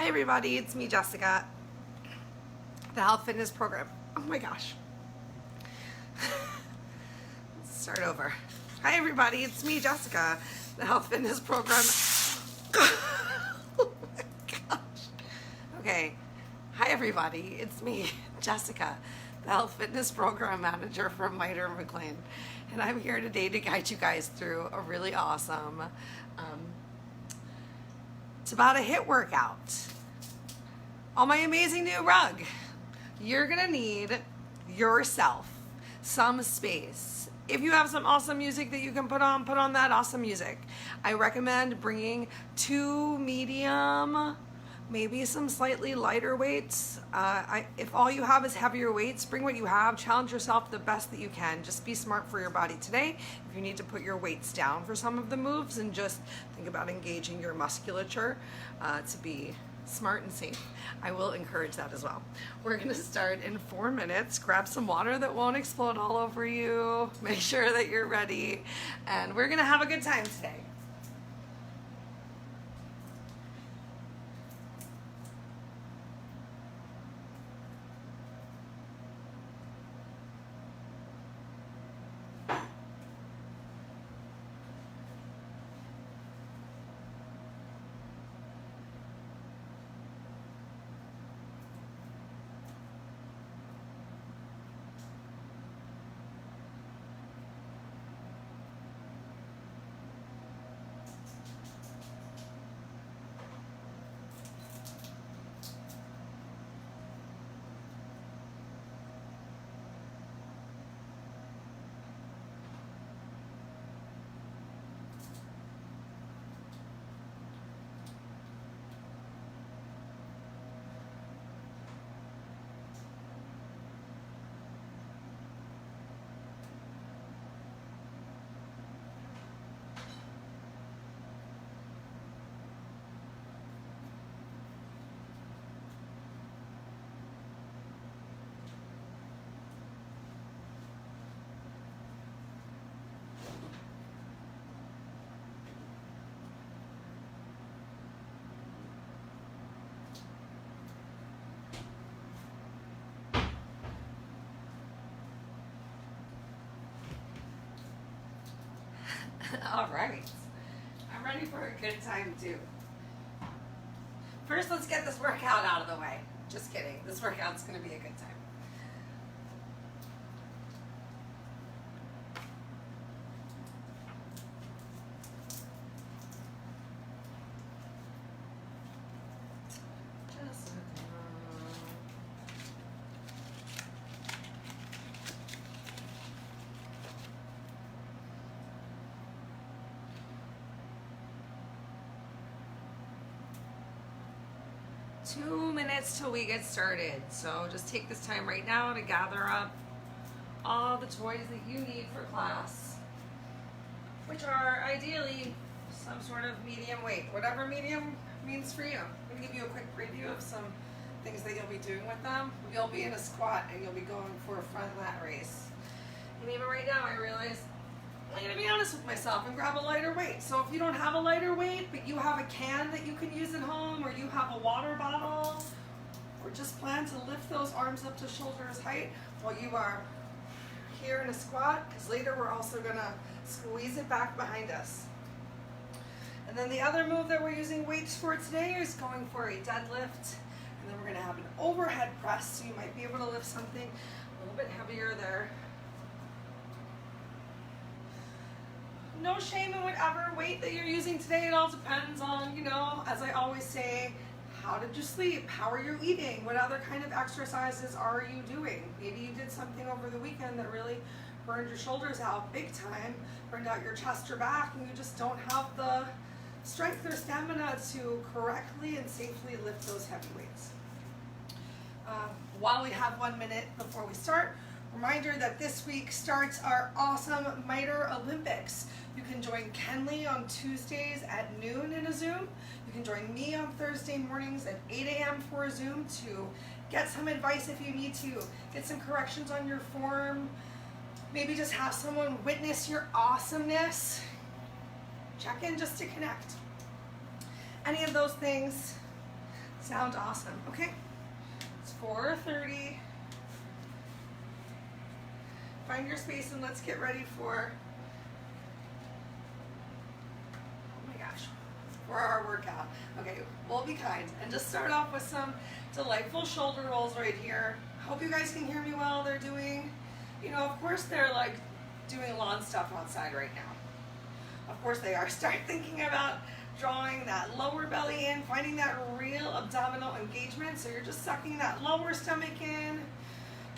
Hi everybody, it's me Jessica, the Health Fitness Program. Oh my gosh. Let's start over. Hi everybody, it's me Jessica, the Health Fitness Program. Oh my gosh. Okay. Hi everybody, it's me Jessica, the Health Fitness Program Manager from Miter McLean. And I'm here today to guide you guys through a really awesome Tabata HIIT workout on my amazing new rug. You're gonna need yourself some space. If you have some awesome music that you can put on that awesome music. I recommend bringing 2 medium, maybe some slightly lighter weights. If all you have is heavier weights, bring what you have. Challenge yourself the best that you can. Just be smart for your body today. If you need to put your weights down for some of the moves, and just think about engaging your musculature to be smart and safe, I will encourage that as well. We're gonna start in 4 minutes. Grab some water that won't explode all over you. Make sure that you're ready, and we're gonna have a good time today. All right, I'm ready for a good time too. First, let's get this workout out of the way. Just kidding, this workout's gonna be a good time. Just 2 minutes till we get started. So just take this time right now to gather up all the toys that you need for class, which are ideally some sort of medium weight, whatever medium means for you. I'm gonna give you a quick preview of some things that you'll be doing with them. You'll be in a squat and you'll be going for a front lat raise. And even right now, I realize I'm gonna be honest with myself and grab a lighter weight. So if you don't have a lighter weight, but you have a can that you can use at home, or you have a water bottle, or just plan to lift those arms up to shoulders height while you are here in a squat, because later we're also gonna squeeze it back behind us. And then the other move that we're using weights for today is going for a deadlift, and then we're gonna have an overhead press, so you might be able to lift something a little bit heavier there. No shame in whatever weight that you're using today. It all depends on, as I always say, how did you sleep? How are you eating? What other kind of exercises are you doing? Maybe you did something over the weekend that really burned your shoulders out big time, burned out your chest or back, and you just don't have the strength or stamina to correctly and safely lift those heavy weights. While we have 1 minute before we start, reminder that this week starts our awesome Miter Olympics. You can join Kenley on Tuesdays at noon in a Zoom. You can join me on Thursday mornings at 8 a.m. for a Zoom to get some advice if you need to, get some corrections on your form, maybe just have someone witness your awesomeness. Check in just to connect. Any of those things, Sound awesome. Okay, it's 4:30. Find your space and let's get ready for, oh my gosh, for our workout. Okay, we'll be kind and just start off with some delightful shoulder rolls right here. Hope you guys can hear me well. They're doing, you know, of course they're like doing lawn stuff outside right now. Of course they are. Start thinking about drawing that lower belly in, finding that real abdominal engagement. So you're just sucking that lower stomach in,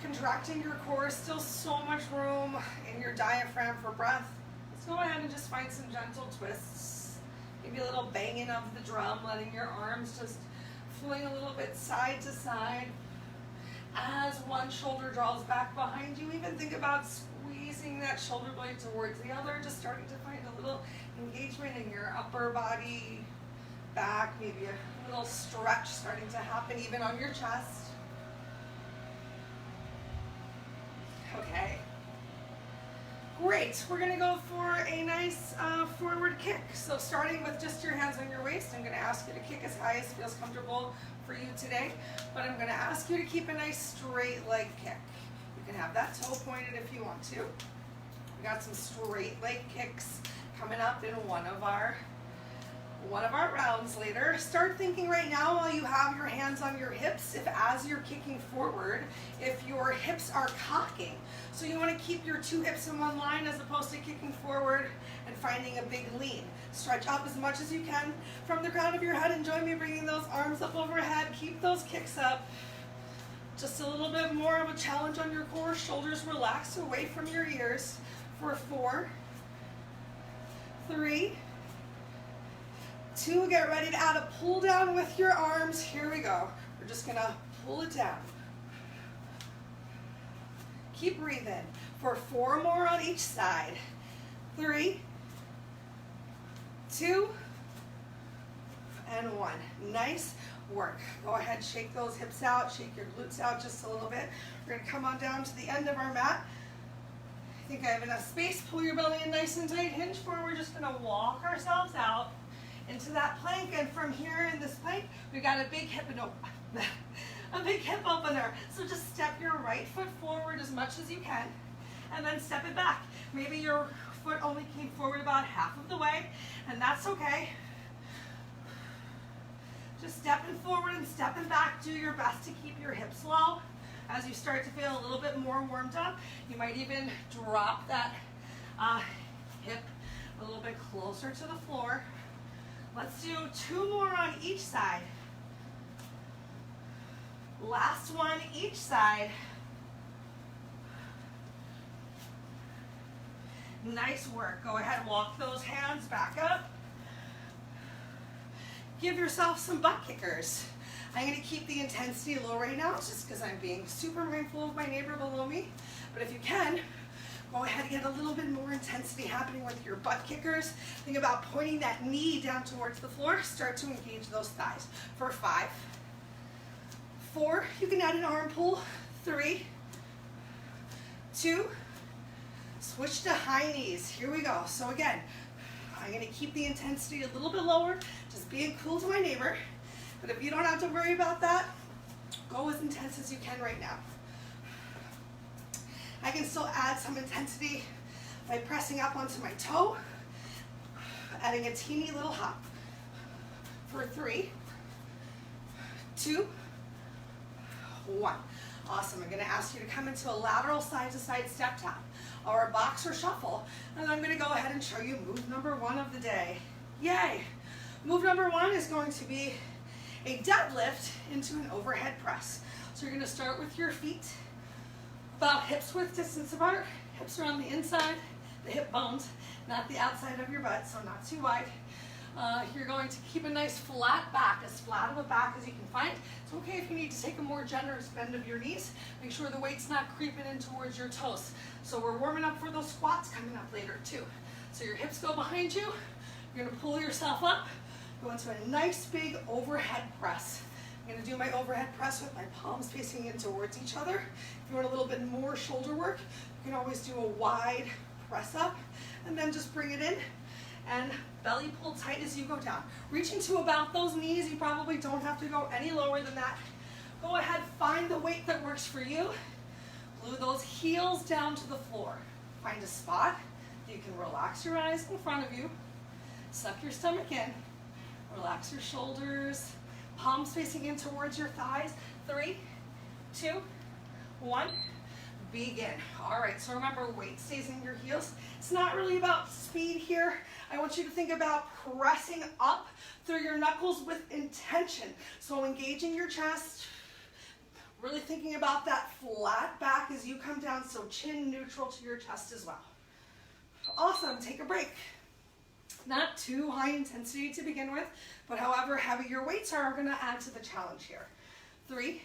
contracting your core. Still so much room in your diaphragm for breath. Let's go ahead and just find some gentle twists. Maybe a little banging of the drum, letting your arms just fling a little bit side to side. As one shoulder draws back behind you, even think about squeezing that shoulder blade towards the other, just starting to find a little engagement in your upper body, back, maybe a little stretch starting to happen even on your chest. Okay. Great, we're gonna go for a nice forward kick. So starting with just your hands on your waist, I'm gonna ask you to kick as high as feels comfortable for you today, but I'm gonna ask you to keep a nice straight leg kick. You can have that toe pointed if you want to. We got some straight leg kicks coming up in one of our rounds later. Start thinking right now while you have your hands on your hips, if as you're kicking forward, if your hips are cocking. So you want to keep your two hips in one line as opposed to kicking forward and finding a big lean. Stretch up as much as you can from the crown of your head and join me bringing those arms up overhead. Keep those kicks up. Just a little bit more of a challenge on your core. Shoulders relaxed away from your ears for 4, 3, 2, get ready to add a pull down with your arms. Here we go. We're just gonna pull it down. Keep breathing for 4 more on each side. 3, 2, and 1. Nice work. Go ahead, shake those hips out, shake your glutes out just a little bit. We're gonna come on down to the end of our mat. I think I have enough space. Pull your belly in nice and tight, hinge forward. We're just gonna walk ourselves out into that plank, and from here in this plank, we got a big hip a big hip opener. So just step your right foot forward as much as you can, and then step it back. Maybe your foot only came forward about half of the way, and that's okay. Just stepping forward and stepping back. Do your best to keep your hips low. As you start to feel a little bit more warmed up, you might even drop that hip a little bit closer to the floor. Let's do 2 more on each side. Last one each side. Nice work. Go ahead, walk those hands back up. Give yourself some butt kickers. I'm going to keep the intensity low right now just because I'm being super mindful of my neighbor below me. But if you can, go ahead and get a little bit more intensity happening with your butt kickers. Think about pointing that knee down towards the floor. Start to engage those thighs for 5, 4, you can add an arm pull. 3, 2, switch to high knees. Here we go. So again, I'm going to keep the intensity a little bit lower, just being cool to my neighbor. But if you don't have to worry about that, go as intense as you can right now. I can still add some intensity by pressing up onto my toe, adding a teeny little hop. For 3, 2, 1. Awesome. I'm going to ask you to come into a lateral side-to-side step tap or a boxer shuffle, and I'm going to go ahead and show you move number 1 of the day. Yay! Move number 1 is going to be a deadlift into an overhead press. So you're going to start with your feet about hips width distance apart. Hips are on the inside, the hip bones, not the outside of your butt, so not too wide. You're going to keep a nice flat back, as flat of a back as you can find. It's okay if you need to take a more generous bend of your knees. Make sure the weight's not creeping in towards your toes. So we're warming up for those squats coming up later too. So your hips go behind you. You're going to pull yourself up, go into a nice big overhead press. I'm going to do my overhead press with my palms facing in towards each other. If you want a little bit more shoulder work, you can always do a wide press up and then just bring it in and belly pulled tight as you go down. Reaching to about those knees. You probably don't have to go any lower than that. Go ahead, find the weight that works for you. Glue those heels down to the floor. Find a spot that you can relax your eyes in front of you. Suck your stomach in. Relax your shoulders. Palms facing in towards your thighs. 3, 2, 1. Begin. All right, so remember, weight stays in your heels. It's not really about speed here. I want you to think about pressing up through your knuckles with intention. So engaging your chest, really thinking about that flat back as you come down, so chin neutral to your chest as well. Awesome, take a break. Not too high intensity to begin with, but however heavy your weights are gonna add to the challenge here. 3,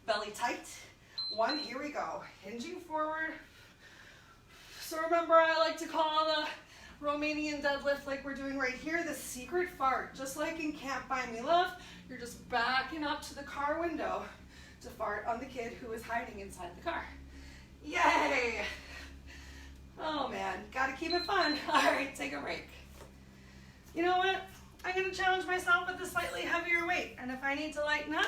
belly tight. 1, here we go. Hinging forward. So remember, I like to call the Romanian deadlift like we're doing right here, the secret fart. Just like in Can't Buy Me Love, you're just backing up to the car window to fart on the kid who is hiding inside the car. Yay! Oh man, gotta keep it fun. All right, take a break. You know what? I'm gonna challenge myself with a slightly heavier weight, and if I need to lighten up,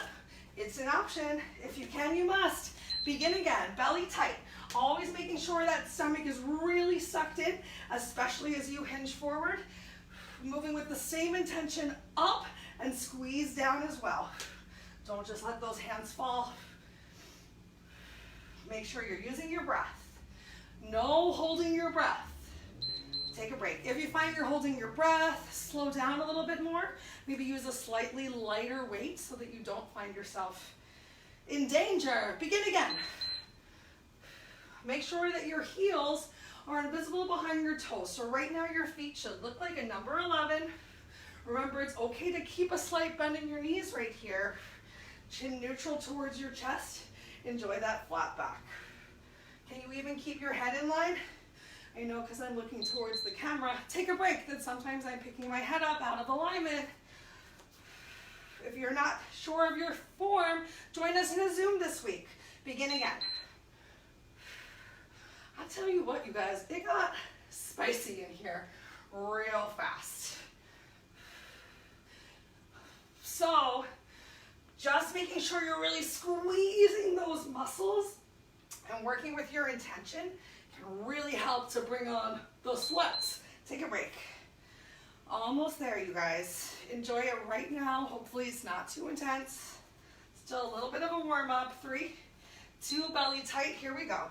it's an option. If you can, you must. Begin again, belly tight. Always making sure that stomach is really sucked in, especially as you hinge forward. Moving with the same intention up and squeeze down as well. Don't just let those hands fall. Make sure you're using your breath. No holding your breath. Take a break. If you find you're holding your breath, slow down a little bit more. Maybe use a slightly lighter weight so that you don't find yourself in danger. Begin again. Make sure that your heels are invisible behind your toes. So right now your feet should look like a number 11. Remember, it's okay to keep a slight bend in your knees right here. Chin neutral towards your chest. Enjoy that flat back. Can you even keep your head in line? I know, because I'm looking towards the camera. Take a break, then sometimes I'm picking my head up out of alignment. If you're not sure of your form, join us in a Zoom this week. Begin again. I'll tell you what, you guys, it got spicy in here real fast. So, just making sure you're really squeezing those muscles and working with your intention can really help to bring on those sweats. Take a break. Almost there, you guys. Enjoy it right now. Hopefully it's not too intense. Still a little bit of a warm-up. 3, 2, belly tight. Here we go.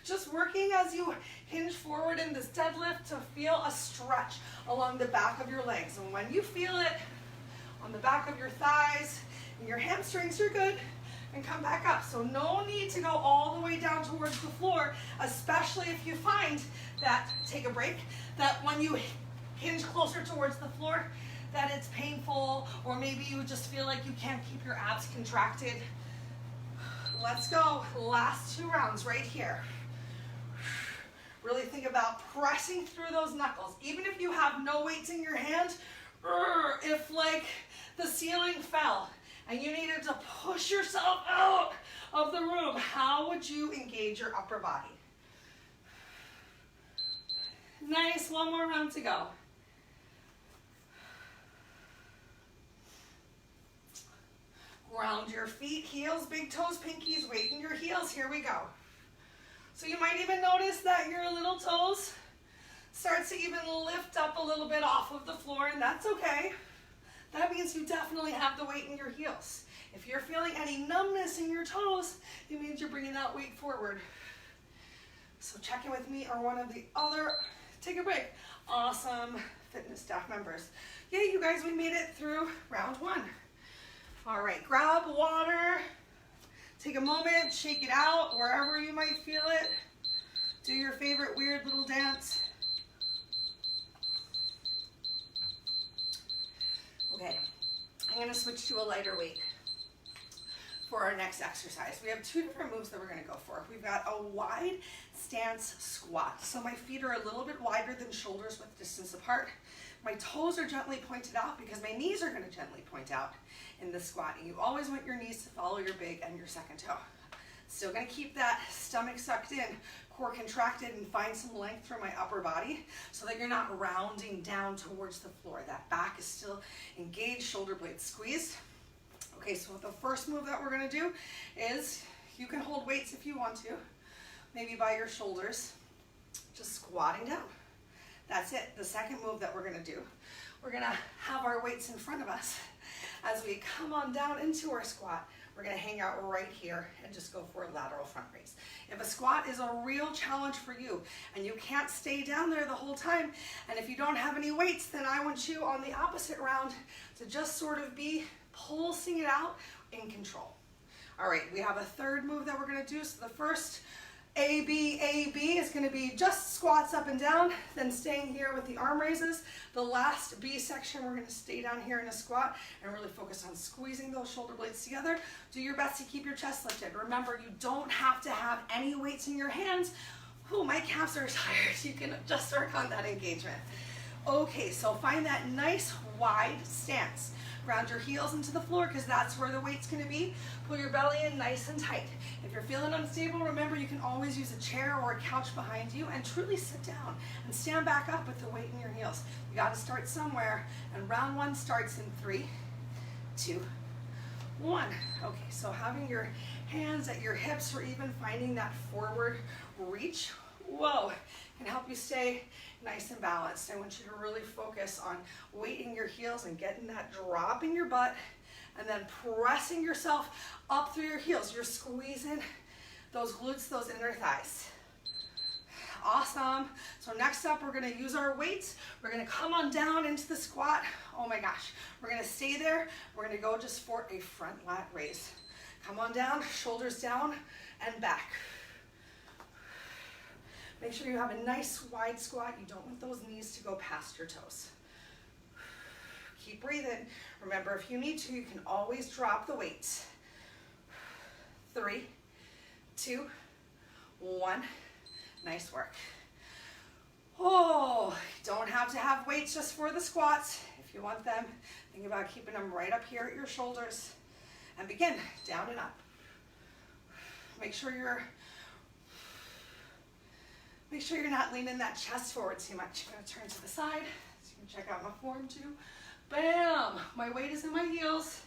Just working as you hinge forward in this deadlift to feel a stretch along the back of your legs. And when you feel it on the back of your thighs and your hamstrings, you're good. And come back up. So no need to go all the way down towards the floor, especially if you find that, take a break, that when you hinge closer towards the floor, that it's painful, or maybe you just feel like you can't keep your abs contracted. Let's go. Last 2 rounds right here. Really think about pressing through those knuckles. Even if you have no weights in your hand, if like the ceiling fell and you needed to push yourself out of the room, how would you engage your upper body? Nice, 1 more round to go. Ground your feet, heels, big toes, pinkies, weight in your heels. Here we go. So you might even notice that your little toes start to even lift up a little bit off of the floor, and that's okay. That means you definitely have the weight in your heels. If you're feeling any numbness in your toes, it means you're bringing that weight forward. So check in with me or one of the other, take a break. Awesome fitness staff members. Yay, you guys, we made it through round 1. All right, grab water. Take a moment, shake it out wherever you might feel it. Do your favorite weird little dance. Okay, I'm gonna switch to a lighter weight for our next exercise. We have 2 different moves that we're gonna go for. We've got a wide stance squat. So my feet are a little bit wider than shoulders with distance apart. My toes are gently pointed out because my knees are gonna gently point out in this squat. And you always want your knees to follow your big and your second toe. Still gonna keep that stomach sucked in, core contracted, and find some length through my upper body so that you're not rounding down towards the floor. That back is still engaged, shoulder blades squeezed. Okay, so the first move that we're gonna do is, you can hold weights if you want to, maybe by your shoulders, just squatting down. That's it. The second move that we're gonna do, we're gonna have our weights in front of us. As we come on down into our squat, we're gonna hang out right here and just go for a lateral front raise. If a squat is a real challenge for you and you can't stay down there the whole time, and if you don't have any weights, then I want you on the opposite round to just sort of be pulsing it out in control. All right, we have a third move that we're gonna do. So the first AB is gonna be just squats up and down, then staying here with the arm raises. The last B section, we're gonna stay down here in a squat and really focus on squeezing those shoulder blades together. Do your best to keep your chest lifted. Remember, you don't have to have any weights in your hands. Oh, my calves are tired. You can just work on that engagement. Okay, so find that nice wide stance. Ground your heels into the floor because that's where the weight's gonna be. Pull your belly in nice and tight. If you're feeling unstable, remember you can always use a chair or a couch behind you and truly sit down and stand back up with the weight in your heels. You gotta start somewhere, and round one starts in 3, 2, 1. Okay, so having your hands at your hips or even finding that forward reach, whoa, can help you stay nice and balanced. I want you to really focus on weighting your heels and getting that drop in your butt, and then pressing yourself up through your heels. You're squeezing those glutes, those inner thighs. Awesome. So next up, we're gonna use our weights. We're gonna come on down into the squat. Oh my gosh. We're gonna stay there. We're gonna go just for a front lat raise. Come on down, shoulders down and back. Make sure you have a nice wide squat. You don't want those knees to go past your toes. Keep breathing. Remember, if you need to, you can always drop the weights. 3, 2, 1. Nice work. Oh, you don't have to have weights just for the squats. If you want them, think about keeping them right up here at your shoulders. And begin, down and up. Make sure you're not leaning that chest forward too much. I'm gonna turn to the side so you can check out my form too. Bam! My weight is in my heels.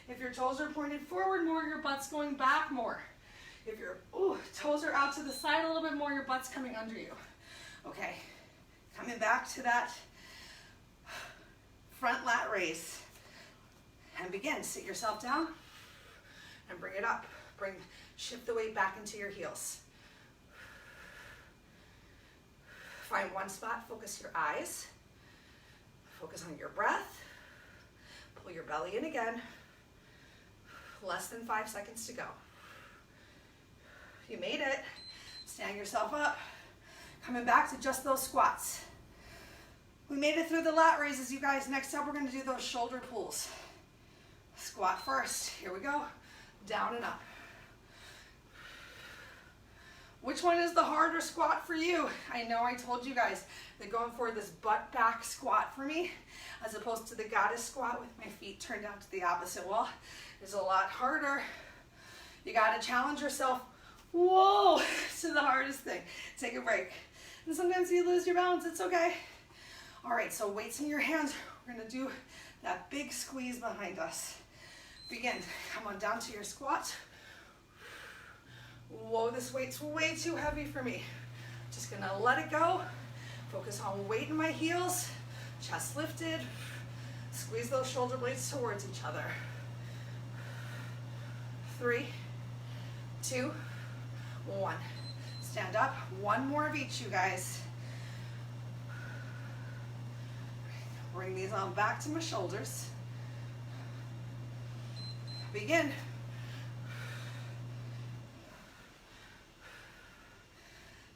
If your toes are pointed forward more, your butt's going back more. If your toes are out to the side a little bit more, your butt's coming under you. Okay, coming back to that front lat raise. And begin, sit yourself down and bring it up. Shift the weight back into your heels. Find one spot, focus your eyes. Focus on your breath. Pull your belly in again. Less than 5 seconds to go. You made it. Stand yourself up. Coming back to just those squats. We made it through the lat raises, you guys. Next up, we're gonna do those shoulder pulls. Squat first. Here we go. Down and up. Which one is the harder squat for you? I know I told you guys that going for this butt back squat for me, as opposed to the goddess squat with my feet turned out to the opposite wall, is a lot harder. You gotta challenge yourself, whoa, to the hardest thing. Take a break. And sometimes you lose your balance, it's okay. All right, so weights in your hands. We're gonna do that big squeeze behind us. Begin, come on down to your squat. Whoa, this weight's way too heavy for me. Just gonna let it go. Focus on weight in my heels, chest lifted. Squeeze those shoulder blades towards each other. 3, 2, 1. Stand up. One more of each, you guys. Bring these on back to my shoulders. Begin.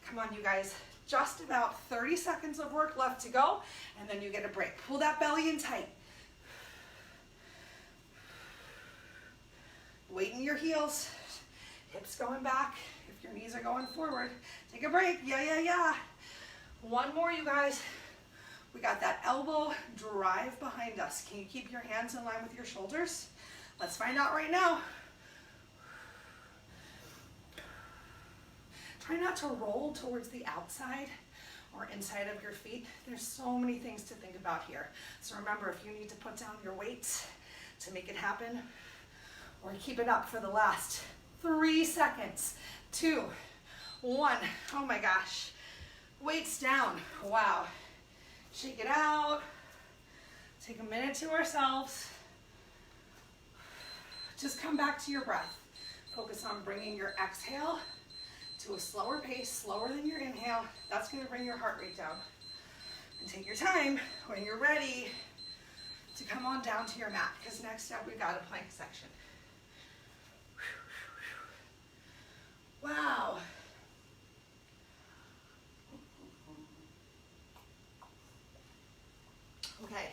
Come on, you guys. Just about 30 seconds of work left to go, and then you get a break. Pull that belly in tight. Weight in your heels. Hips going back. If your knees are going forward, take a break. Yeah. One more, you guys. We got that elbow drive behind us. Can you keep your hands in line with your shoulders? Let's find out right now. Try not to roll towards the outside or inside of your feet. There's so many things to think about here. So remember, if you need to put down your weights to make it happen, or keep it up for the last 3 seconds. 2, 1. Oh my gosh. Weights down. Wow. Shake it out. Take a minute to ourselves. Just come back to your breath. Focus on bringing your exhale to a slower pace, slower than your inhale. That's going to bring your heart rate down. And take your time when you're ready to come on down to your mat, because next up we've got a plank section. Wow. Okay.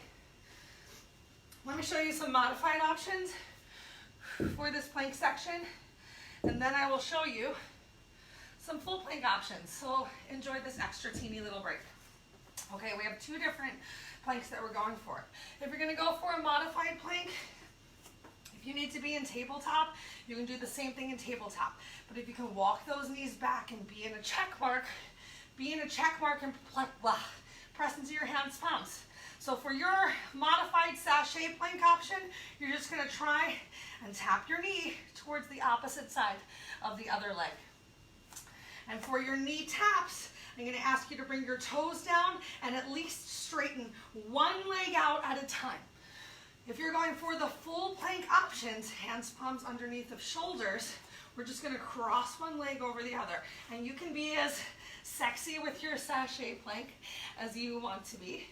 Let me show you some modified options for this plank section, and then I will show you some full plank options. So enjoy this extra teeny little break. Okay, we have 2 different planks that we're going for. If you're gonna go for a modified plank, if you need to be in tabletop, you can do the same thing in tabletop. But if you can walk those knees back and be in a check mark and press into your hands, palms. So for your modified sashay plank option, you're just gonna try and tap your knee towards the opposite side of the other leg. And for your knee taps, I'm gonna ask you to bring your toes down and at least straighten one leg out at a time. If you're going for the full plank options, hands, palms underneath of shoulders, we're just gonna cross one leg over the other. And you can be as sexy with your sashay plank as you want to be.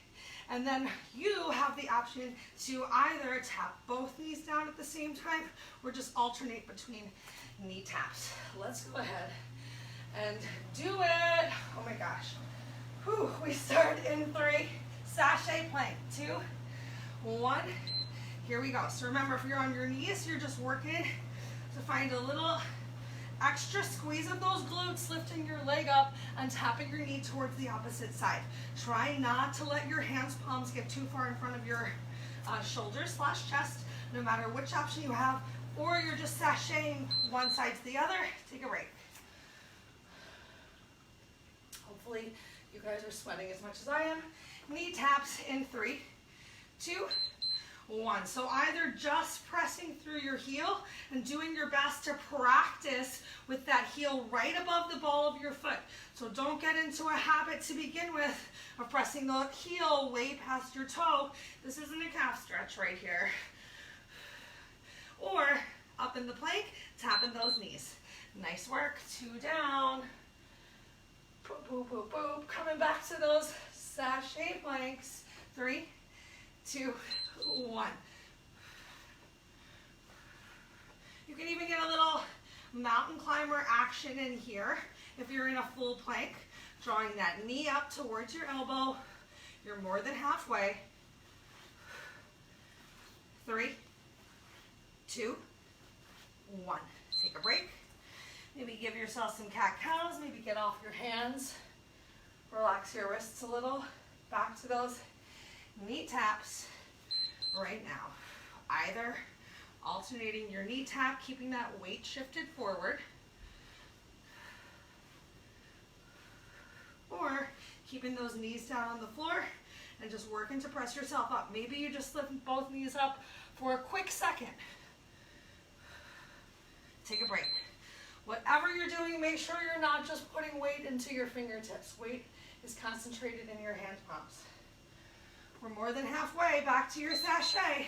And then you have the option to either tap both knees down at the same time or just alternate between knee taps. Let's go ahead and do it. Oh my gosh. Whew, we start in 3, sashay plank. 2, 1, here we go. So remember, if you're on your knees, you're just working to find a little extra squeeze of those glutes, lifting your leg up and tapping your knee towards the opposite side. Try not to let your hands, palms get too far in front of your shoulders / chest, no matter which option you have, or you're just sashaying one side to the other. Take a break. Hopefully you guys are sweating as much as I am. Knee taps in 3, 2, 1. So either just pressing through your heel and doing your best to practice with that heel right above the ball of your foot. So don't get into a habit to begin with of pressing the heel way past your toe. This isn't a calf stretch right here. Or up in the plank, tapping those knees. Nice work. 2 down. Boop, boop, boop, boop. Coming back to those sashay planks. 3, 2, 1. You can even get a little mountain climber action in here if you're in a full plank, drawing that knee up towards your elbow. You're more than halfway. 3, 2, 1. Take a break. Maybe give yourself some cat-cows. Maybe get off your hands. Relax your wrists a little. Back to those knee taps right now. Either alternating your knee tap, keeping that weight shifted forward, or keeping those knees down on the floor and just working to press yourself up. Maybe you just lift both knees up for a quick second. Take a break. Whatever you're doing, make sure you're not just putting weight into your fingertips. Weight is concentrated in your hand palms. We're more than halfway back to your sashay.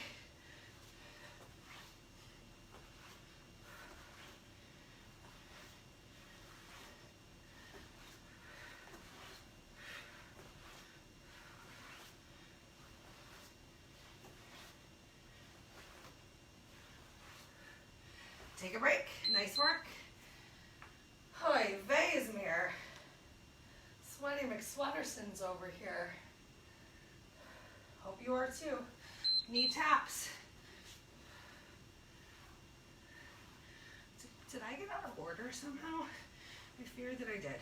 Take a break. Nice work. Hoy Vaismere. Sweaty McSweaterson's over here. Hope you are too. Knee taps. Did I get out of order somehow? I fear that I did.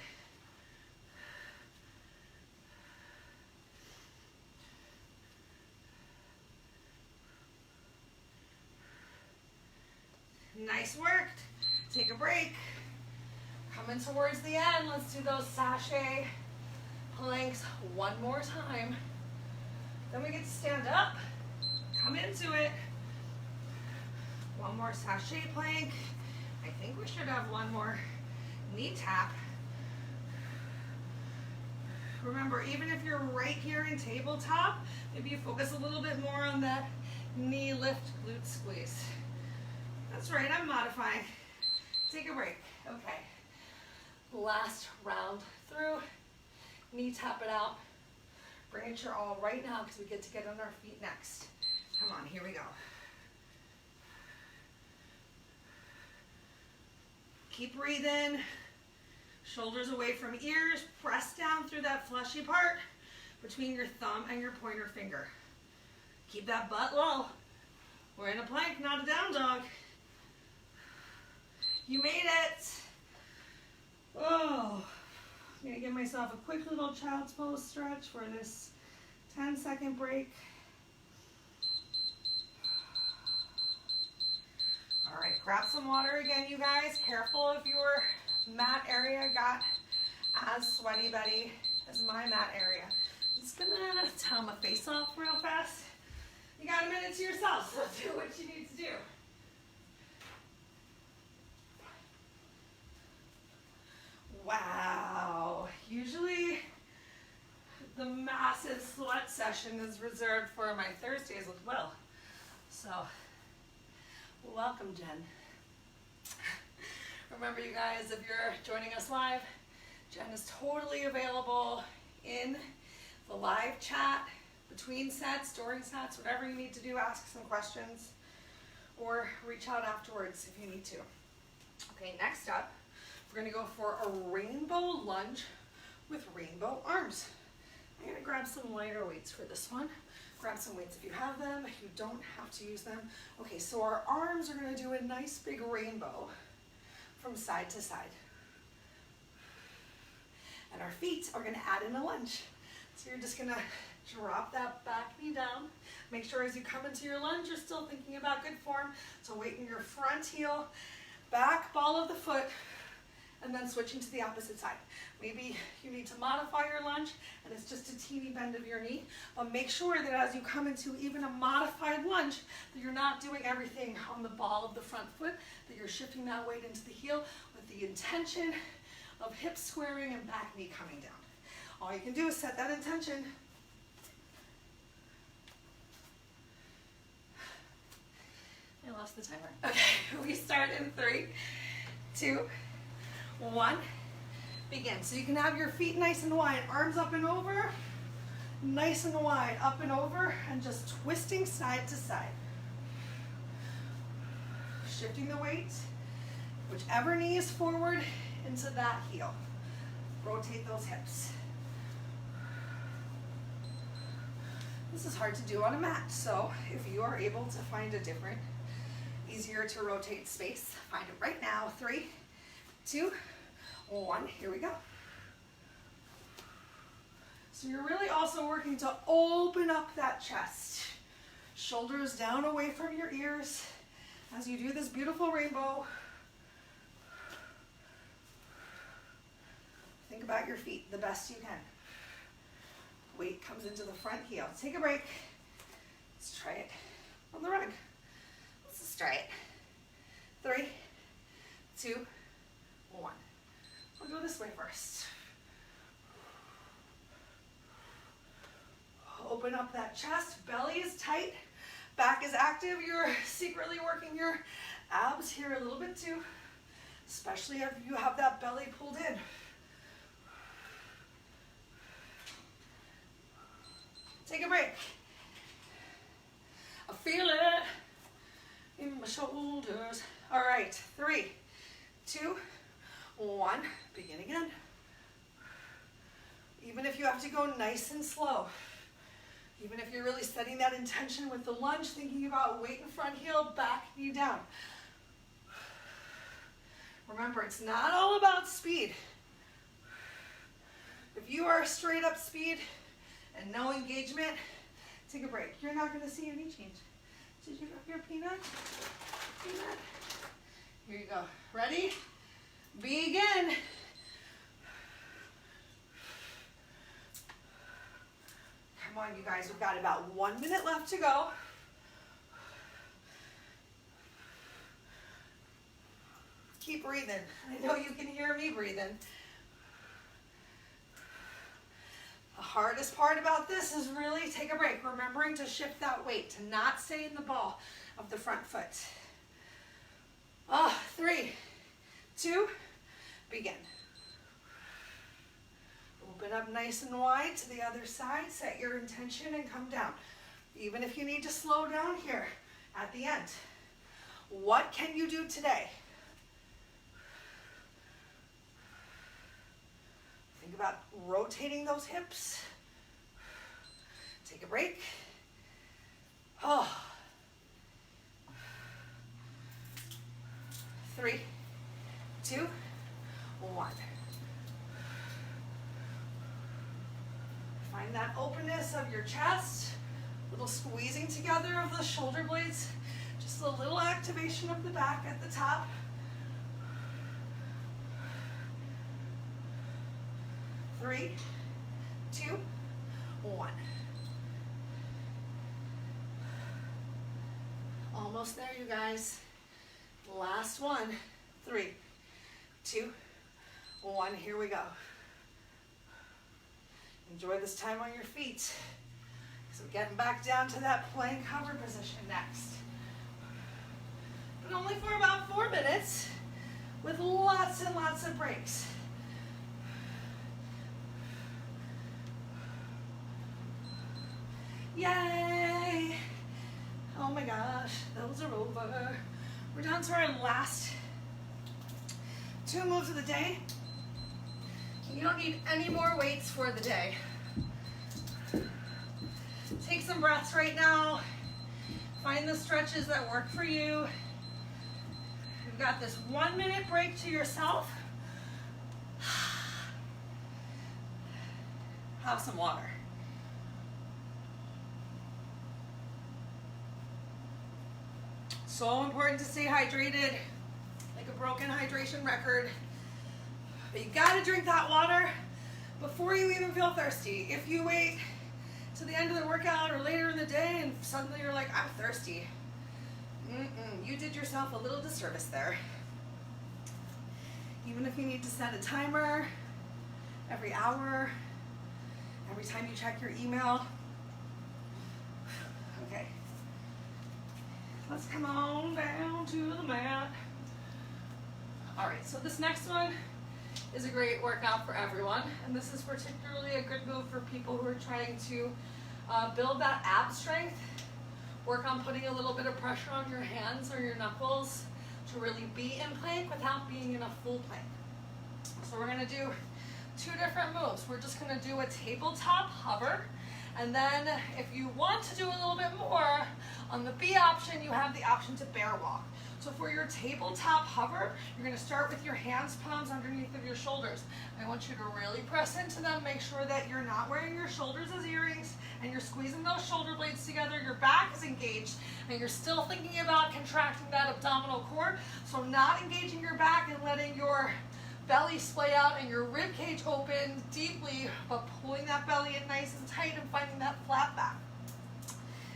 Nice work. Take a break. Coming towards the end, let's do those sashay planks one more time. Then we get to stand up, come into it. One more sashay plank. I think we should have one more knee tap. Remember, even if you're right here in tabletop, maybe you focus a little bit more on that knee lift, glute squeeze. That's right, I'm modifying. Take a break. Okay. Last round through. Knee tap it out. Bring it your all right now because we get to get on our feet next. Come on, here we go. Keep breathing. Shoulders away from ears. Press down through that fleshy part between your thumb and your pointer finger. Keep that butt low. We're in a plank, not a down dog. You made it. Oh, I'm gonna give myself a quick little child's pose stretch for this 10-second break. All right, grab some water again, you guys. Careful if your mat area got as sweaty Betty as my mat area. I'm just gonna towel my face off real fast. You got a minute to yourself, so do what you need to do. Wow, usually the massive sweat session is reserved for my Thursdays with Will. So, welcome, Jen. Remember, you guys, if you're joining us live, Jen is totally available in the live chat, between sets, during sets, whatever you need to do, ask some questions, or reach out afterwards if you need to. Okay, next up, we're gonna go for a rainbow lunge with rainbow arms. I'm gonna grab some lighter weights for this one. Grab some weights if you have them. You don't have to use them. Okay, so our arms are gonna do a nice big rainbow from side to side. And our feet are gonna add in a lunge. So you're just gonna drop that back knee down. Make sure as you come into your lunge, you're still thinking about good form. So weight in your front heel, back ball of the foot, and then switching to the opposite side. Maybe you need to modify your lunge and it's just a teeny bend of your knee, but make sure that as you come into even a modified lunge, that you're not doing everything on the ball of the front foot, that you're shifting that weight into the heel with the intention of hip squaring and back knee coming down. All you can do is set that intention. I lost the timer. Okay, we start in 3, 2, 1, begin. So you can have your feet nice and wide, arms up and over, nice and wide, up and over, and just twisting side to side. Shifting the weight, whichever knee is forward into that heel. Rotate those hips. This is hard to do on a mat, so if you are able to find a different, easier to rotate space, find it right now. 3, 2, 1, here we go. So you're really also working to open up that chest. Shoulders down away from your ears as you do this beautiful rainbow. Think about your feet the best you can. Weight comes into the front heel. Take a break. Let's try it on the rug. Let's just try it. 3, 2, 1. I'll go this way first. Open up that chest. Belly is tight. Back is active. You're secretly working your abs here a little bit too, especially if you have that belly pulled in. Take a break. I feel it in my shoulders. All right, 3, 2, 1, begin again. Even if you have to go nice and slow, even if you're really setting that intention with the lunge, thinking about weight in front heel, back knee down. Remember, it's not all about speed. If you are straight up speed and no engagement, take a break. You're not going to see any change. Did you drop your peanut? Peanut? Here you go. Ready? Begin. Come on, you guys, we've got about 1 minute left to go. Keep breathing. I know you can hear me breathing. The hardest part about this is really take a break, remembering to shift that weight, to not stay in the ball of the front foot. 3, 2, begin. Open up nice and wide to the other side, set your intention and come down. Even if you need to slow down here at the end. What can you do today? Think about rotating those hips. Take a break. 3, 2, 1. Find that openness of your chest, little squeezing together of the shoulder blades, just a little activation of the back at the top. 3, 2, 1. Almost there, you guys. Last one. 3, 2, 1. Here we go. Enjoy this time on your feet. So getting back down to that plank hover position next. But only for about 4 minutes with lots and lots of breaks. Yay! Oh my gosh, those are over. We're down to our last 2 moves of the day. You don't need any more weights for the day. Take some breaths right now. Find the stretches that work for you. You've got this 1 minute break to yourself. Have some water. So important to stay hydrated, like a broken hydration record. But you gotta drink that water before you even feel thirsty. If you wait to the end of the workout or later in the day and suddenly you're like, I'm thirsty, you did yourself a little disservice there. Even if you need to set a timer every hour, every time you check your email. Okay. Let's come on down to the mat. All right, so this next one is a great workout for everyone, and this is particularly a good move for people who are trying to build that ab strength. Work on putting a little bit of pressure on your hands or your knuckles to really be in plank without being in a full plank. So we're gonna do 2 different moves. We're just gonna do a tabletop hover, and then if you want to do a little bit more, on the B option, you have the option to bear walk. So for your tabletop hover, you're gonna start with your hands, palms underneath of your shoulders. I want you to really press into them, make sure that you're not wearing your shoulders as earrings and you're squeezing those shoulder blades together, your back is engaged, and you're still thinking about contracting that abdominal core. So not engaging your back and letting your belly splay out and your rib cage open deeply, but pulling that belly in nice and tight and finding that flat back.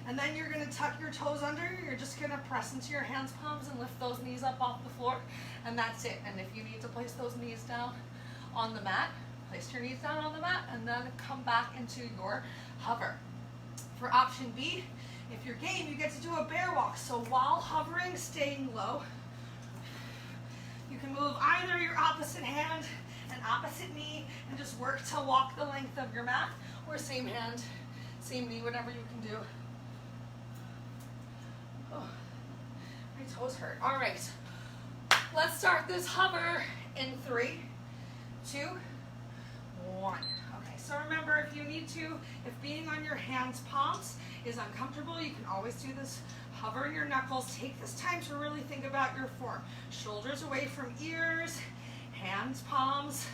And then you're gonna tuck your toes under. You're just gonna press into your hands, palms, and lift those knees up off the floor. And that's it. And if you need to place those knees down on the mat, place your knees down on the mat and then come back into your hover. For option B, if you're game, you get to do a bear walk. So while hovering, staying low, you can move either your opposite hand and opposite knee and just work to walk the length of your mat, or same hand, same knee, whatever you can do. Oh, my toes hurt. All right, let's start this hover in 3, 2, 1. Okay, so remember, if you need to, if being on your hands, palms is uncomfortable, you can always do this hover in your knuckles. Take this time to really think about your form. Shoulders away from ears, hands, palms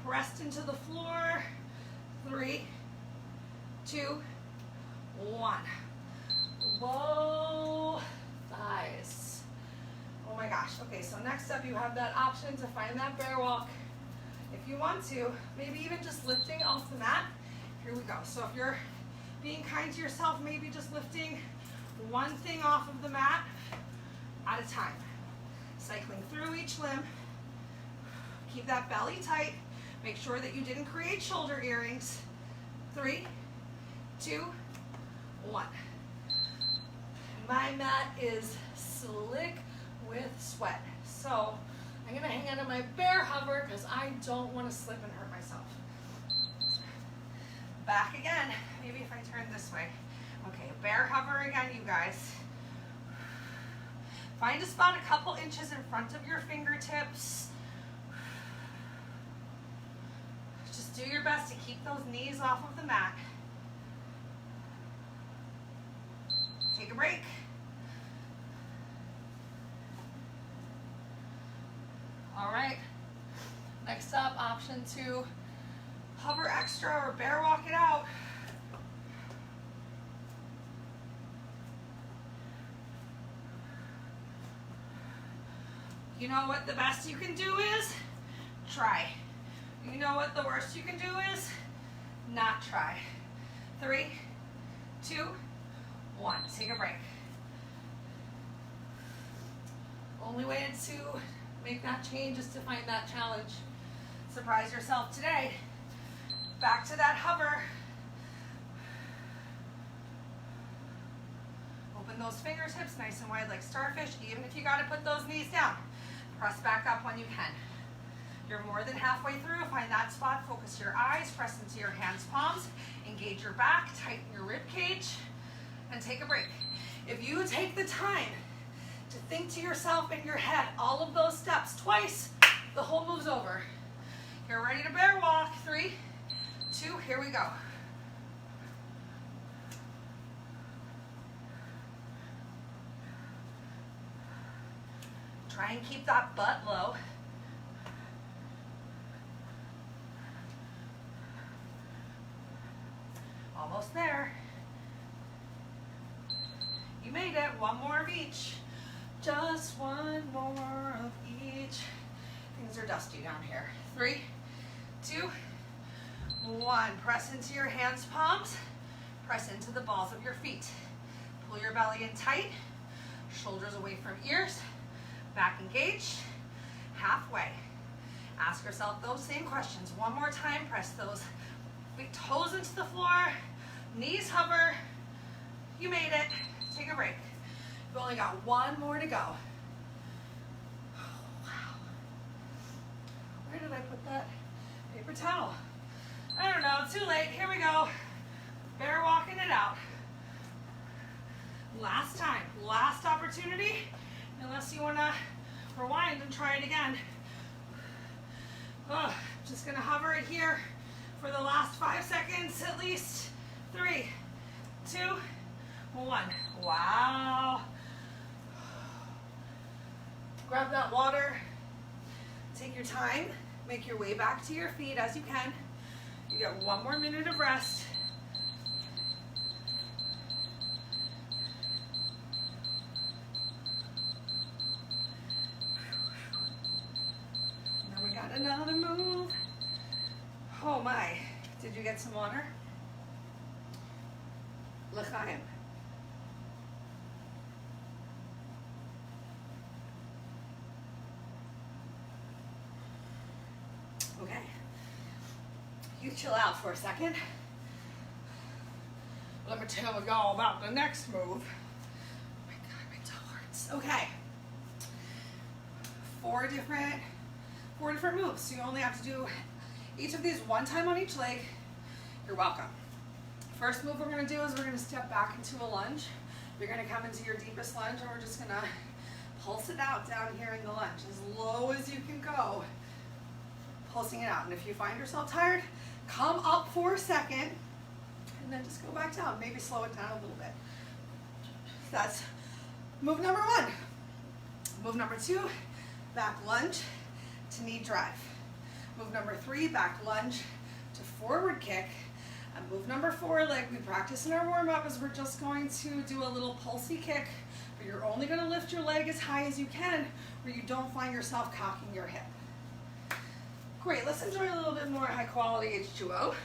pressed into the floor. 3, 2, 1. Low thighs. Oh my gosh. Okay, so So next up, you have that option to find that bear walk. If you want to, maybe even just lifting off the mat. Here we go. So if you're being kind to yourself, maybe just lifting one thing off of the mat at a time. Cycling through each limb. Keep that belly tight. Make sure that you didn't create shoulder earrings. 3, 2, 1. My mat is slick with sweat. So I'm gonna hang out of my bear hover because I don't want to slip and hurt myself. Back again. Maybe if I turn this way. Okay, bear hover again, you guys. Find a spot a couple inches in front of your fingertips. Just do your best to keep those knees off of the mat. Take a break. All right. Next up, option 2, hover extra or bear walk it out. You know what the best you can do is? Try. You know what the worst you can do is? Not try. 3, 2, 1. Take a break. Only way to make that change is to find that challenge. Surprise yourself today. Back to that hover. Open those fingertips nice and wide like starfish, even if you gotta put those knees down. Press back up when you can. You're more than halfway through. Find that spot, focus your eyes, press into your hands, palms, engage your back, tighten your rib cage, and take a break. If you take the time to think to yourself in your head all of those steps twice, the whole move's over. You're ready to bear walk. 3, 2, here we go. Try and keep that butt low. Almost there. You made it. One more of each. Just one more of each. Things are dusty down here. 3, 2, 1. Press into your hands, palms. Press into the balls of your feet. Pull your belly in tight. Shoulders away from ears. Back engaged. Halfway. Ask yourself those same questions one more time. Press those big toes into the floor. Knees hover. You made it. Take a break. You've only got one more to go. Oh, wow. Where did I put that paper towel? I don't know. Too late. Here we go. Bear walking it out. Last time. Last opportunity. Unless you want to rewind and try it again. Oh, just going to hover it here for the last 5 seconds at least. 3, 2, 1. Wow. Grab that water. Take your time. Make your way back to your feet as you can. You get 1 more minute of rest. Now we got another move. Oh my. Did you get some water? L'chaim. Okay. You chill out for a second. Let me tell you all about the next move. Oh my God, my toe hurts. Okay. 4 different moves. So you only have to do each of these one time on each leg. You're welcome. First move we're going to do is we're going to step back into a lunge. You're going to come into your deepest lunge and we're just going to pulse it out down here in the lunge as low as you can go. Pulsing it out. And if you find yourself tired, come up for a second and then just go back down. Maybe slow it down a little bit. That's move number 1. Move number 2, back lunge to knee drive. Move number 3, back lunge to forward kick. And move number 4, like we practice in our warm-up, is we're just going to do a little pulsey kick, but you're only going to lift your leg as high as you can where you don't find yourself cocking your hip. Great, let's enjoy a little bit more high quality H2O.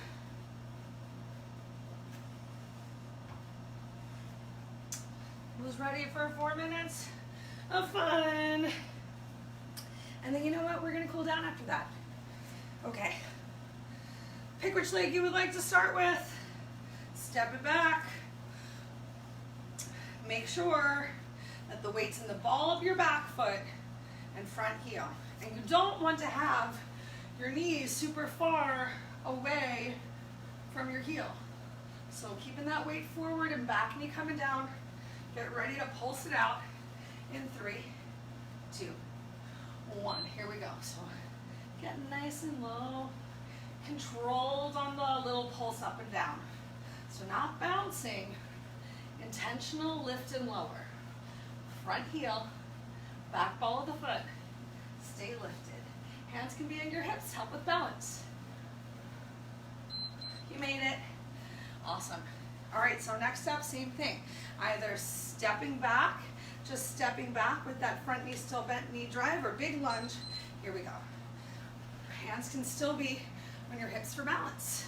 Who's ready for 4 minutes of fun? And then you know what? We're gonna cool down after that. Okay. Pick which leg you would like to start with. Step it back. Make sure that the weight's in the ball of your back foot and front heel. And you don't want to have your knees super far away from your heel. So keeping that weight forward and back knee coming down. Get ready to pulse it out in 3, 2, 1. Here we go. So get nice and low, controlled on the little pulse up and down. So not bouncing, intentional lift and lower. Front heel, back ball of the foot, stay lifted. Hands can be on your hips, help with balance. You made it. Awesome. All right, so next up, same thing. Either stepping back, just stepping back with that front knee still bent, knee drive, or big lunge. Here we go. Hands can still be on your hips for balance.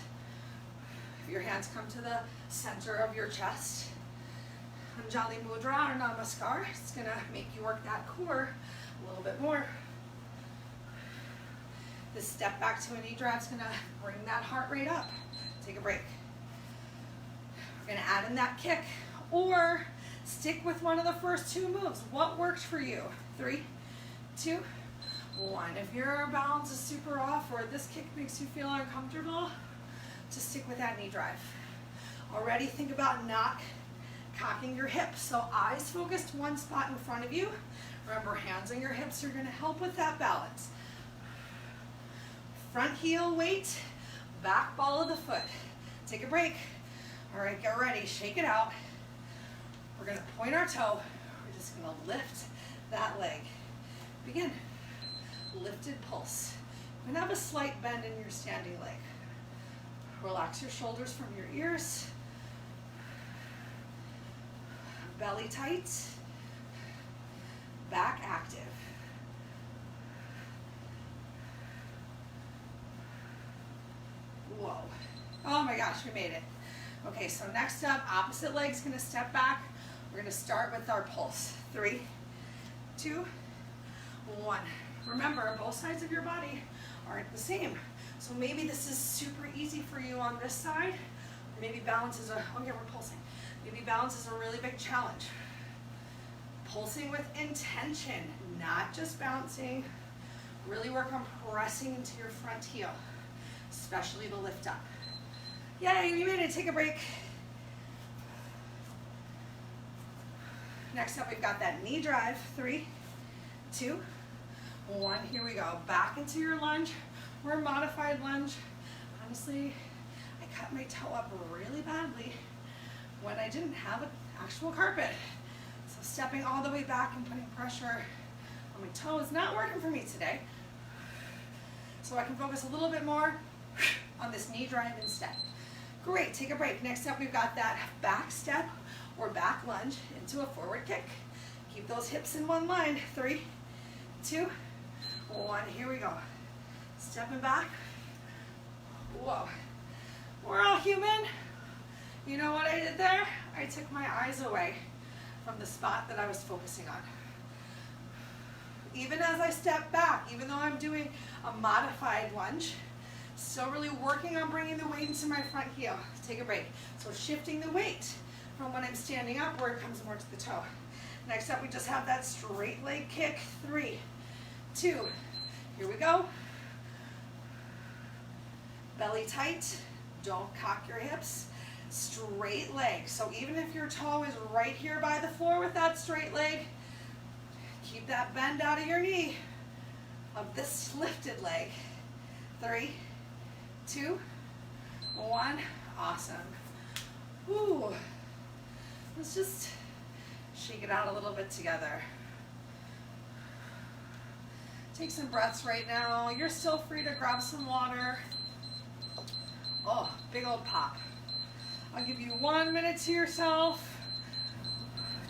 If your hands come to the center of your chest, Anjali Mudra or Namaskar, it's gonna make you work that core a little bit more. This step back to a knee drive is gonna bring that heart rate up. Take a break. We're gonna add in that kick, or stick with one of the first 2 moves. What works for you? 3, 2, 1. If your balance is super off or this kick makes you feel uncomfortable, just stick with that knee drive. Already think about not cocking your hips. So eyes focused one spot in front of you. Remember, hands on your hips are gonna help with that balance. Front heel weight, back ball of the foot. Take a break. All right, get ready, shake it out. We're gonna point our toe. We're just gonna lift that leg. Begin. Lifted pulse. You're gonna have a slight bend in your standing leg. Relax your shoulders from your ears. Belly tight. Back active. Whoa. Oh my gosh, we made it. Okay, so next up, opposite leg's gonna step back. We're gonna start with our pulse. 3, 2, 1. Remember, both sides of your body aren't the same. So maybe this is super easy for you on this side. Maybe balance is oh yeah, we're pulsing. Maybe balance is a really big challenge. Pulsing with intention, not just bouncing. Really work on pressing into your front heel, especially the lift up. Yay, we made it. Take a break. Next up, we've got that knee drive. 3, 2, 1. Here we go. Back into your lunge or modified lunge. Honestly, I cut my toe up really badly when I didn't have an actual carpet. So stepping all the way back and putting pressure on my toe is not working for me today. So I can focus a little bit more on this knee drive instead. Great, take a break. Next up, we've got that back step or back lunge into a forward kick. Keep those hips in one line. 3, 2, 1. Here we go. Stepping back. Whoa. We're all human. You know what I did there? I took my eyes away from the spot that I was focusing on. Even as I step back, even though I'm doing a modified lunge, still really working on bringing the weight into my front heel. Take a break. So shifting the weight from when I'm standing up where it comes more to the toe. Next up, we just have that straight leg kick. 3, 2, here we go. Belly tight, don't cock your hips. Straight leg. So even if your toe is right here by the floor with that straight leg, keep that bend out of your knee of this lifted leg. 3, 2, 1. Awesome. Ooh. Let's just shake it out a little bit together. Take some breaths right now. You're still free to grab some water. Oh, big old pop. I'll give you 1 minute to yourself.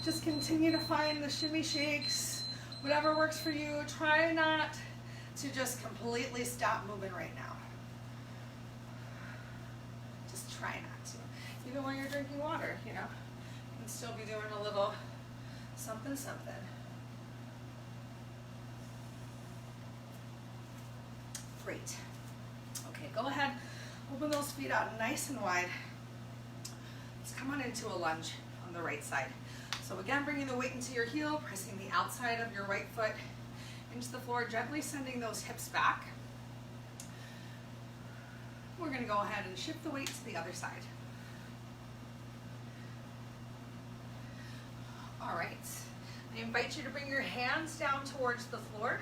Just continue to find the shimmy shakes, whatever works for you. Try not to just completely stop moving right now. Just try not to. Even when you're drinking water, you know, you can still be doing a little something, something. Great. Okay, go ahead, open those feet out nice and wide. Let's come on into a lunge on the right side. So again, bringing the weight into your heel, pressing the outside of your right foot into the floor, gently sending those hips back. We're going to go ahead and shift the weight to the other side. All right. I invite you to bring your hands down towards the floor.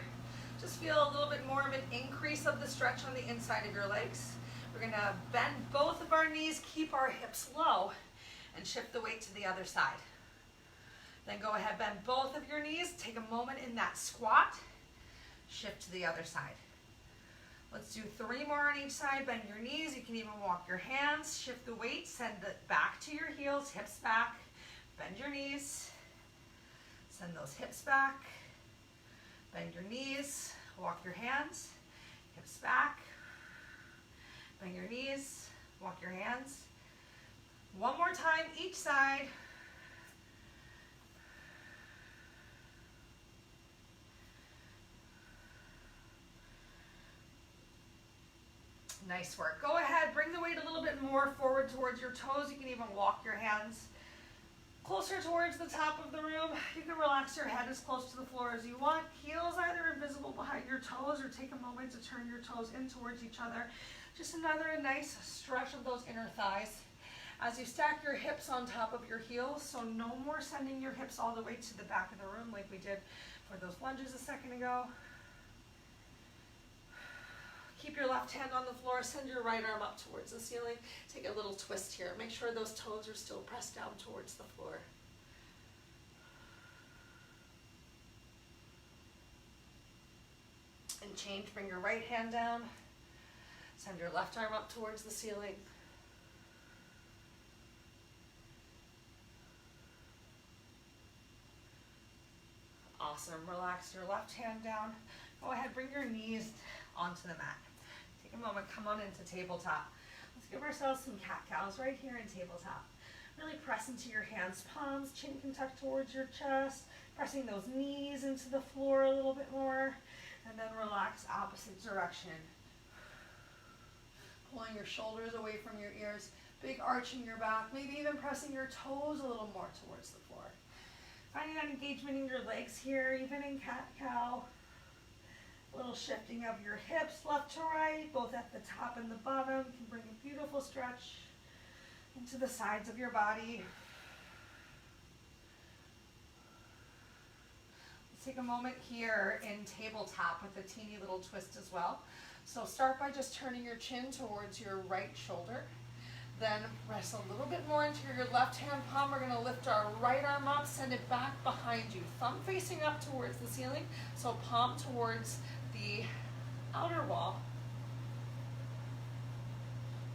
Just feel a little bit more of an increase of the stretch on the inside of your legs. We're going to bend both of our knees, keep our hips low, and shift the weight to the other side. Then go ahead, bend both of your knees, take a moment in that squat, shift to the other side. Let's do 3 more on each side. Bend your knees, you can even walk your hands, shift the weight, send it back to your heels, hips back, bend your knees, send those hips back, bend your knees, walk your hands, hips back, bend your knees, walk your hands. 1 more time each side. Nice work. Go ahead, bring the weight a little bit more forward towards your toes. You can even walk your hands closer towards the top of the room. You can relax your head as close to the floor as you want. Heels either invisible behind your toes, or take a moment to turn your toes in towards each other. Just another nice stretch of those inner thighs. As you stack your hips on top of your heels, so no more sending your hips all the way to the back of the room like we did for those lunges a second ago. Keep your left hand on the floor, send your right arm up towards the ceiling. Take a little twist here. Make sure those toes are still pressed down towards the floor. And change, bring your right hand down. Send your left arm up towards the ceiling. Awesome. Relax your left hand down. Go ahead, bring your knees onto the mat. Take a moment, come on into tabletop. Let's give ourselves some cat-cows right here in tabletop. Really press into your hands, palms, chin can tuck towards your chest, pressing those knees into the floor a little bit more, and then relax opposite direction. Pulling your shoulders away from your ears, big arch in your back, maybe even pressing your toes a little more towards the floor. Finding that engagement in your legs here, even in cat-cow. A little shifting of your hips left to right, both at the top and the bottom, can bring a beautiful stretch into the sides of your body. Let's take a moment here in tabletop with a teeny little twist as well. So start by just turning your chin towards your right shoulder. Then press a little bit more into your left hand palm. We're going to lift our right arm up, send it back behind you. Thumb facing up towards the ceiling, so palm towards the outer wall.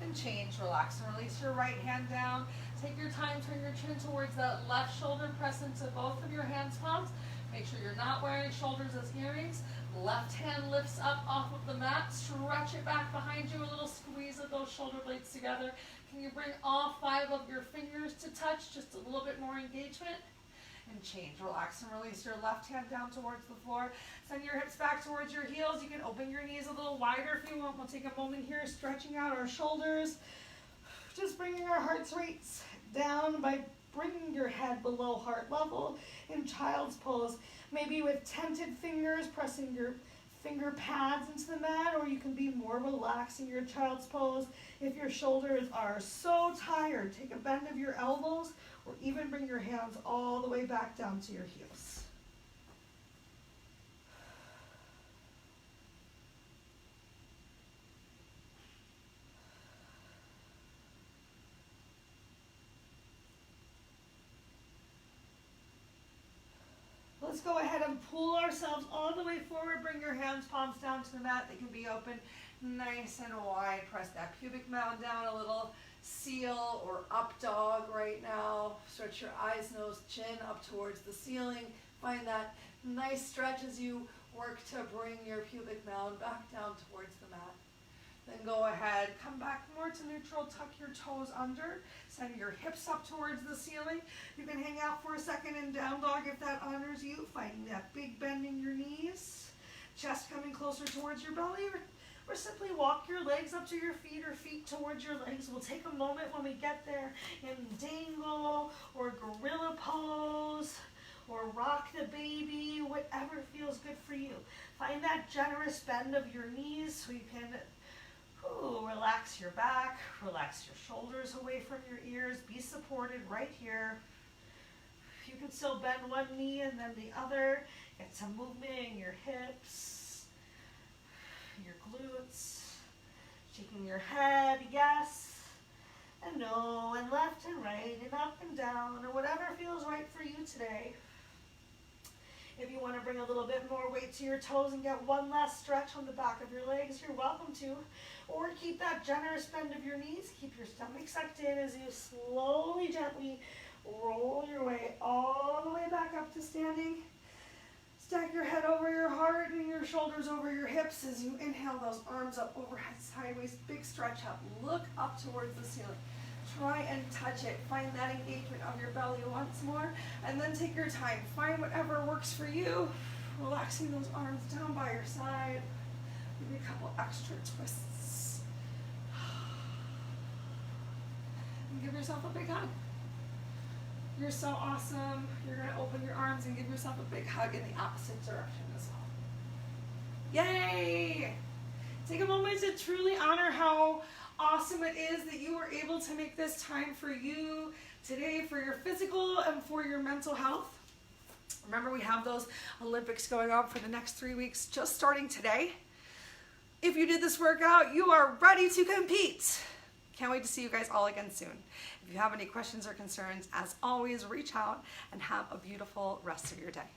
And change, relax and release your right hand down. Take your time, turn your chin towards that left shoulder, press into both of your hands palms. Make sure you're not wearing shoulders as earrings. Left hand lifts up off of the mat, stretch it back behind you, a little squeeze of those shoulder blades together. Can you bring all 5 of your fingers to touch, just a little bit more engagement? And change, relax and release your left hand down towards the floor. Send your hips back towards your heels. You can open your knees a little wider if you want. We'll take a moment here, stretching out our shoulders. Just bringing our heart rates down by bringing your head below heart level in child's pose. Maybe with tented fingers, pressing your finger pads into the mat, or you can be more relaxed in your child's pose. If your shoulders are so tired, take a bend of your elbows, or even bring your hands all the way back down to your heels. Let's go ahead and pull ourselves all the way forward. Bring your hands, palms down to the mat. They can be open nice and wide. Press that pubic mound down a little. seal or up dog right now. Stretch your eyes, nose, chin up towards the ceiling. Find that nice stretch as you work to bring your pubic mound back down towards the mat. Then go ahead, come back more to neutral, tuck your toes under, send your hips up towards the ceiling. You can hang out for a second in down dog if that honors you, finding that big bend in your knees, chest coming closer towards your belly, or simply walk your legs up to your feet or feet towards your legs. We'll take a moment when we get there in dangle or gorilla pose or rock the baby, whatever feels good for you. Find that generous bend of your knees so you can relax your back, relax your shoulders away from your ears, be supported right here. You can still bend one knee and then the other. Get some movement in your hips, your glutes, shaking your head, yes, and no, and left and right, and up and down, or whatever feels right for you today. If you want to bring a little bit more weight to your toes and get one last stretch on the back of your legs, you're welcome to. Or keep that generous bend of your knees. Keep your stomach sucked in as you slowly, gently roll your way all the way back up to standing. Stack your head over your heart and your shoulders over your hips as you inhale those arms up overhead, sideways, big stretch up. Look up towards the ceiling. Try and touch it. Find that engagement of your belly once more, and then take your time. Find whatever works for you. Relaxing those arms down by your side. Maybe a couple extra twists. And give yourself a big hug. You're so awesome. You're going to open your arms and give yourself a big hug in the opposite direction as well. Yay! Take a moment to truly honor how awesome it is that you were able to make this time for you today, for your physical and for your mental health. Remember, we have those Olympics going on for the next 3 weeks, just starting today. If you did this workout, you are ready to compete. Can't wait to see you guys all again soon. If you have any questions or concerns, as always, reach out and have a beautiful rest of your day.